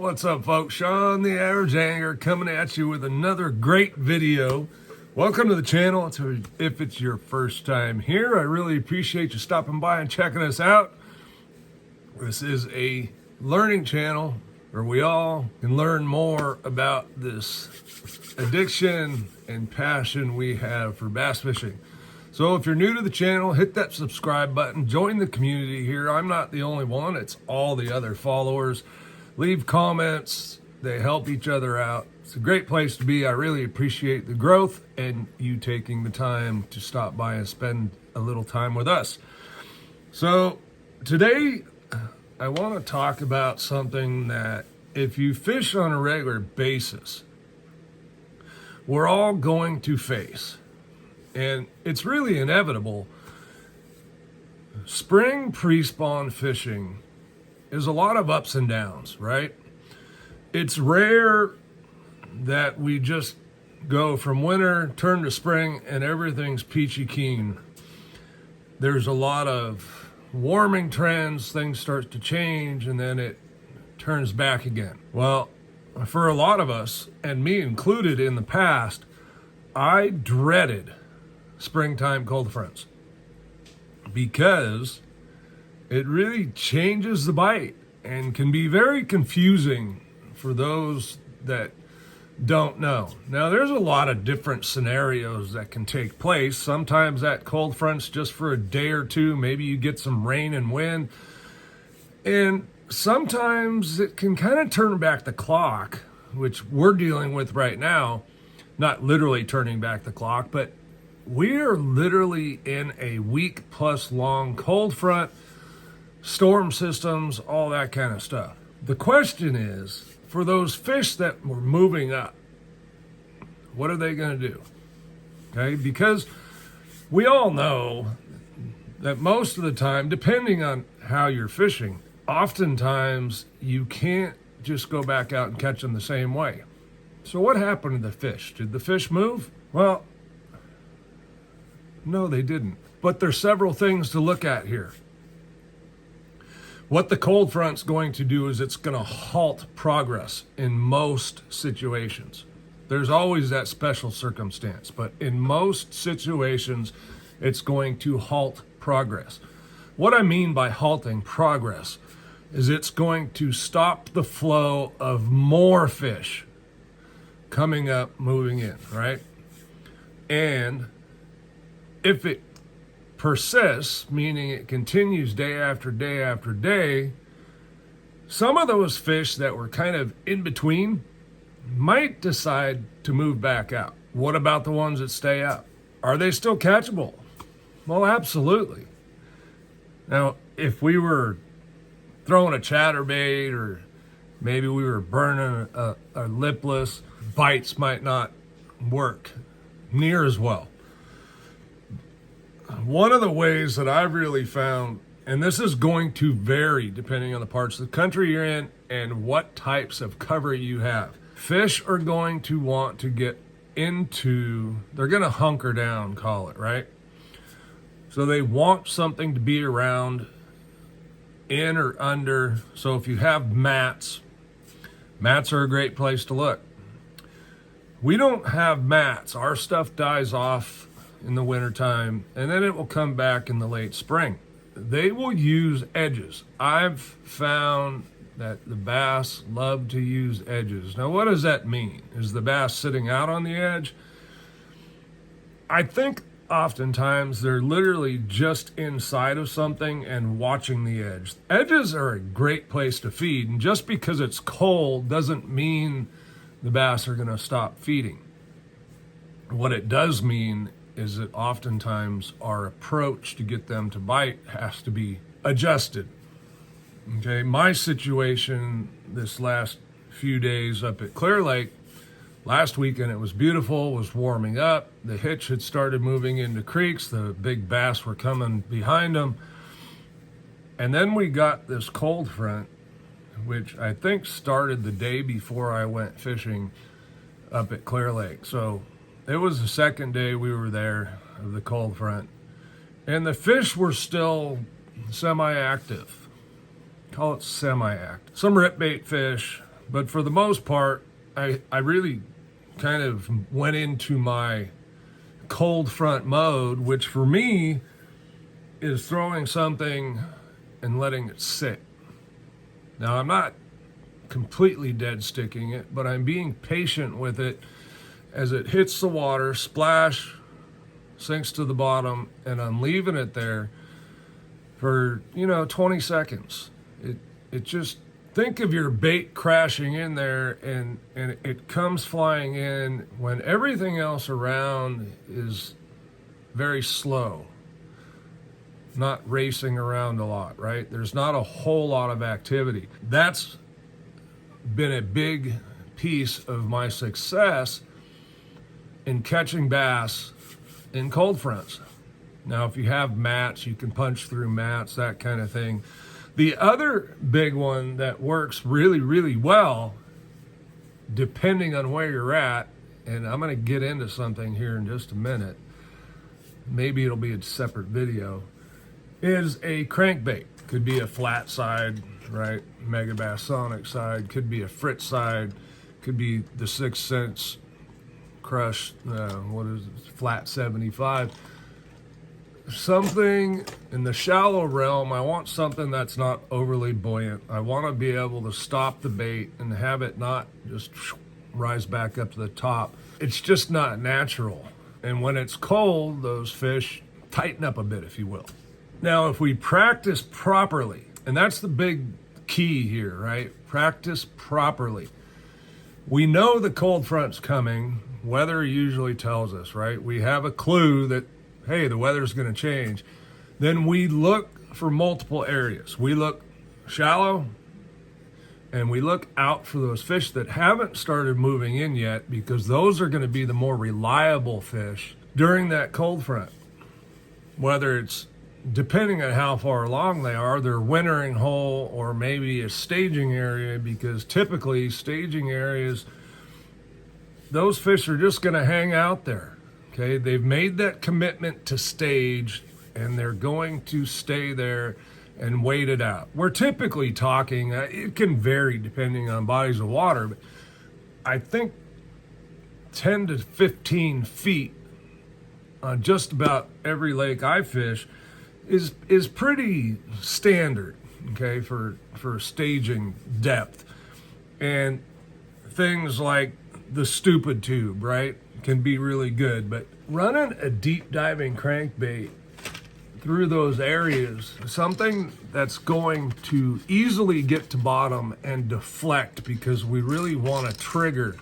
What's up, folks? Sean the Average Angler coming at you with another great video. Welcome to the channel. If it's your first time here, I really appreciate you stopping by and checking us out. This is a learning channel where we all can learn more about this addiction and passion we have for bass fishing. So if you're new to the channel, hit that subscribe button, join the community here. I'm not the only one, it's all the other followers. Leave comments, they help each other out. It's a great place to be. I really appreciate the growth and you taking the time to stop by and spend a little time with us. So today I want to talk about something that if you fish on a regular basis, we're all going to face. And it's really inevitable. Spring pre-spawn fishing is a lot of ups and downs, right? It's rare that we just go from winter, turn to spring, and everything's peachy keen. There's a lot of warming trends, things start to change, and then it turns back again. Well, for a lot of us, and me included in the past, I dreaded springtime cold fronts because it really changes the bite and can be very confusing for those that don't know. Now, there's a lot of different scenarios that can take place. Sometimes that cold front's just for a day or two. Maybe you get some rain and wind. And sometimes it can kind of turn back the clock, which we're dealing with right now. Not literally turning back the clock, but we're literally in a week plus long cold front, storm systems, all that kind of stuff. The question is, for those fish that were moving up, what are they going to do? Okay, because we all know that most of the time, depending on how you're fishing, oftentimes you can't just go back out and catch them the same way. So what happened to the fish? Did the fish move? Well, no, they didn't. But there's several things to look at here. What the cold front's going to do is it's going to halt progress in most situations. There's always that special circumstance, but in most situations, it's going to halt progress. What I mean by halting progress is it's going to stop the flow of more fish coming up, moving in, right? And if it persists, meaning it continues day after day after day, some of those fish that were kind of in between might decide to move back out. What about the ones that stay out? Are they still catchable? Well, absolutely. Now, if we were throwing a chatterbait or maybe we were burning a lipless, bites might not work near as well. One of the ways that I've really found, and this is going to vary depending on the parts of the country you're in and what types of cover you have. Fish are going to want to get into, they're going to hunker down, call it, right? So they want something to be around, in or under. So if you have mats are a great place to look. We don't have mats. Our stuff dies off in the wintertime, and then it will come back in the late spring. They will use edges. I've found that the bass love to use edges. Now, what does that mean? Is the bass sitting out on the edge? I think oftentimes they're literally just inside of something and watching the edge. Edges are a great place to feed, and just because it's cold doesn't mean the bass are going to stop feeding. What it does mean is that oftentimes our approach to get them to bite has to be adjusted. Okay, my situation this last few days up at Clear Lake, last weekend it was beautiful, was warming up, the hitch had started moving into creeks, the big bass were coming behind them, and then we got this cold front, which I think started the day before I went fishing up at Clear Lake. So it was the second day we were there of the cold front, and the fish were still semi-active. Call it semi-active. Some rip bait fish, But for the most part, I really kind of went into my cold front mode, which for me is throwing something and letting it sit. Now, I'm not completely dead sticking it, but I'm being patient with it as it hits the water, splash, sinks to the bottom, and I'm leaving it there for 20 seconds. It just, think of your bait crashing in there, and it comes flying in when everything else around is very slow, not racing around a lot, right? There's not a whole lot of activity. That's been a big piece of my success in catching bass in cold fronts. Now, if you have mats, you can punch through mats, that kind of thing. The other big one that works really, really well, depending on where you're at, and I'm going to get into something here in just a minute, maybe it'll be a separate video, is a crankbait. Could be a flat side, right? Megabass Sonic side, could be a Fritz side, could be the 6 Sense Crush, flat 75. Something in the shallow realm. I want something that's not overly buoyant. I want to be able to stop the bait and have it not just rise back up to the top. It's just not natural. And when it's cold, those fish tighten up a bit, if you will. Now, if we practice properly, and that's the big key here, right? Practice properly. We know the cold front's coming. Weather usually tells us, right? We have a clue that, hey, the weather's going to change. Then we look for multiple areas. We look shallow, and we look out for those fish that haven't started moving in yet, because those are going to be the more reliable fish during that cold front. Whether it's, depending on how far along they are, their wintering hole or maybe a staging area, because typically staging areas, those fish are just going to hang out there. Okay, they've made that commitment to stage, and they're going to stay there and wait it out. We're typically talking, it can vary depending on bodies of water, but I think 10 to 15 feet on just about every lake I fish is pretty standard, okay, for staging depth. And things like the stupid tube, right, can be really good, but running a deep diving crankbait through those areas, something that's going to easily get to bottom and deflect, because we really want to trigger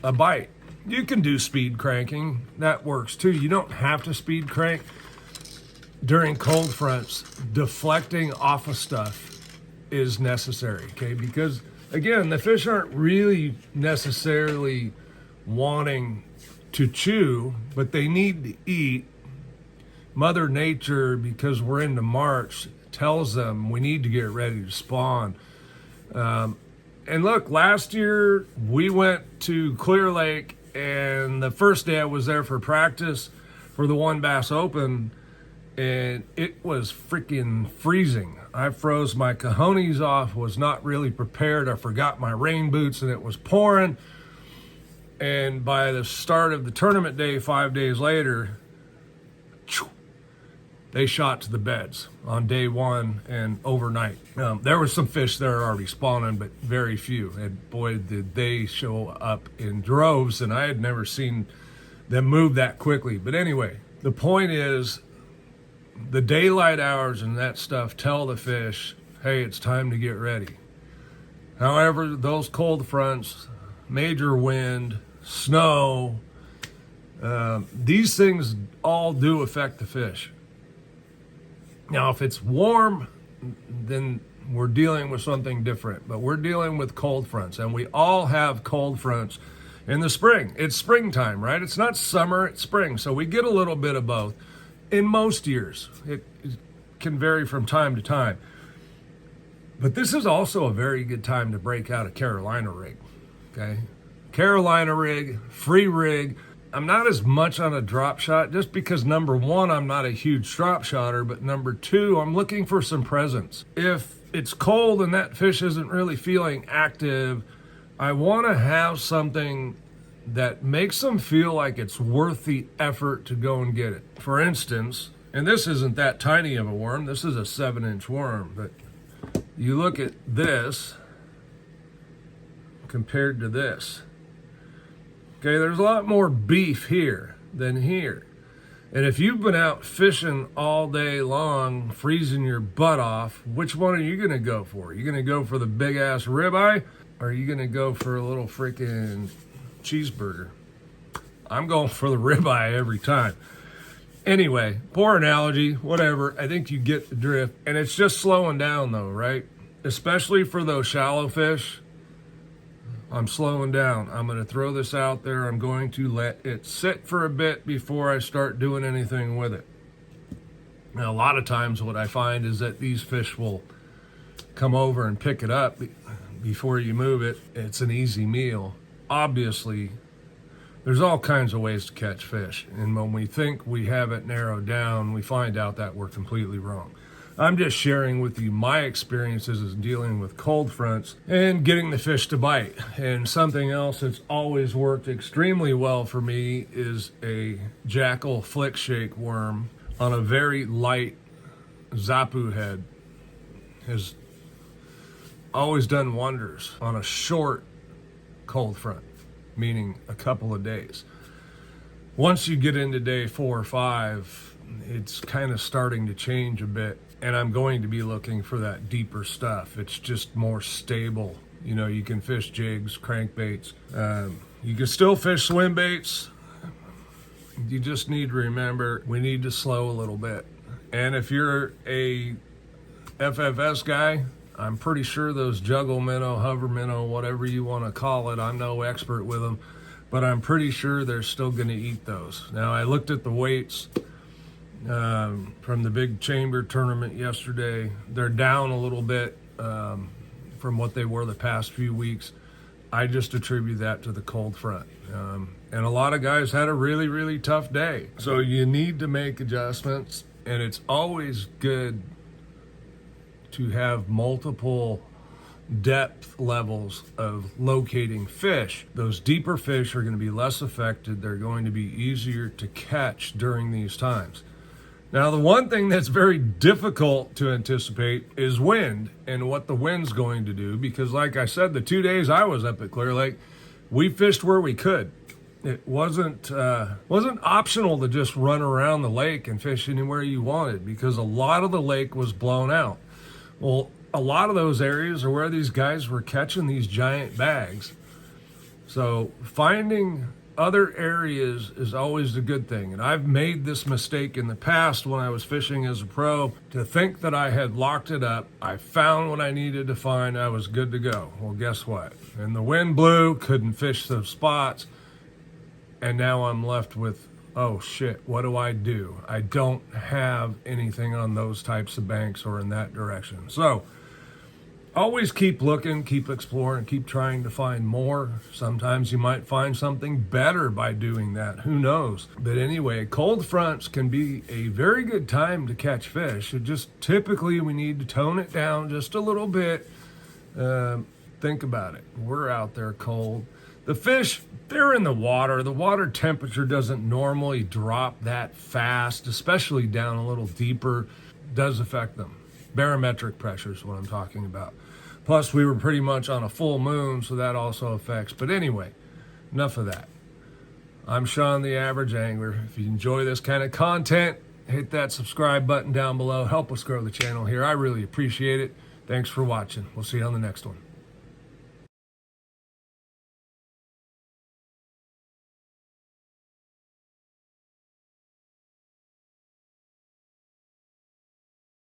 a bite. You can do speed cranking, that works too. You don't have to speed crank. During cold fronts, deflecting off of stuff is necessary, okay? Because again, the fish aren't really necessarily wanting to chew, but they need to eat. Mother Nature, because we're into March, tells them we need to get ready to spawn. And look, last year we went to Clear Lake, and the first day I was there for practice for the One Bass Open, and it was freaking freezing. I froze my cojones off, was not really prepared. I forgot my rain boots, and it was pouring. And by the start of the tournament day, 5 days later, they shot to the beds on day one and overnight. There were some fish there already spawning, but very few. And boy, did they show up in droves, and I had never seen them move that quickly. But anyway, the point is, the daylight hours and that stuff tell the fish, hey, it's time to get ready. However, those cold fronts, major wind, snow, these things all do affect the fish. Now, if it's warm, then we're dealing with something different, but we're dealing with cold fronts, and we all have cold fronts in the spring. It's springtime, right? It's not summer, it's spring, so we get a little bit of both. In most years, it can vary from time to time. But this is also a very good time to break out a Carolina rig, okay? Carolina rig, free rig. I'm not as much on a drop shot, just because number one, I'm not a huge drop shotter, but number two, I'm looking for some presence. If it's cold and that fish isn't really feeling active, I want to have something that makes them feel like it's worth the effort to go and get it. For instance, and this isn't that tiny of a worm, this is a 7-inch worm, but you look at this compared to this. Okay, there's a lot more beef here than here. And if you've been out fishing all day long, freezing your butt off, which one are you going to go for? Are you going to go for the big ass ribeye? Or are you going to go for a little freaking cheeseburger? I'm going for the ribeye every time. Anyway, poor analogy, whatever. I think you get the drift. And it's just slowing down though, right? Especially for those shallow fish. I'm slowing down. I'm going to throw this out there. I'm going to let it sit for a bit before I start doing anything with it. Now, a lot of times what I find is that these fish will come over and pick it up before you move it. It's an easy meal. Obviously, there's all kinds of ways to catch fish. And when we think we have it narrowed down, we find out that we're completely wrong. I'm just sharing with you my experiences as dealing with cold fronts and getting the fish to bite. And something else that's always worked extremely well for me is a jackal flick shake worm on a very light zapu head. Has always done wonders on a short cold front, meaning a couple of days. Once you get into day 4 or 5, it's kind of starting to change a bit. And I'm going to be looking for that deeper stuff. It's just more stable. You know, you can fish jigs, crankbaits. You can still fish swim baits. You just need to remember, we need to slow a little bit. And if you're a FFS guy, I'm pretty sure those juggle minnow, hover minnow, whatever you want to call it, I'm no expert with them, but I'm pretty sure they're still going to eat those. Now, I looked at the weights from the big chamber tournament yesterday. They're down a little bit from what they were the past few weeks. I just attribute that to the cold front. And a lot of guys had a really, really tough day. So you need to make adjustments, and it's always good to have multiple depth levels of locating fish. Those deeper fish are going to be less affected. They're going to be easier to catch during these times. Now, the one thing that's very difficult to anticipate is wind and what the wind's going to do, because like I said, the 2 days I was up at Clear Lake, we fished where we could. It wasn't optional to just run around the lake and fish anywhere you wanted, because a lot of the lake was blown out. Well, a lot of those areas are where these guys were catching these giant bags. So finding other areas is always a good thing. And I've made this mistake in the past when I was fishing as a pro, to think that I had locked it up. I found what I needed to find. I was good to go. Well, guess what? And the wind blew, couldn't fish those spots. And now I'm left with, oh shit, what do? I don't have anything on those types of banks or in that direction. So always keep looking, keep exploring, keep trying to find more. Sometimes you might find something better by doing that. Who knows? But anyway, cold fronts can be a very good time to catch fish. It just typically we need to tone it down just a little bit. Think about it. We're out there cold. The fish, they're in the water. The water temperature doesn't normally drop that fast, especially down a little deeper. It does affect them. Barometric pressure is what I'm talking about. Plus, we were pretty much on a full moon, so that also affects. But anyway, enough of that. I'm Sean, the Average Angler. If you enjoy this kind of content, hit that subscribe button down below. Help us grow the channel here. I really appreciate it. Thanks for watching. We'll see you on the next one.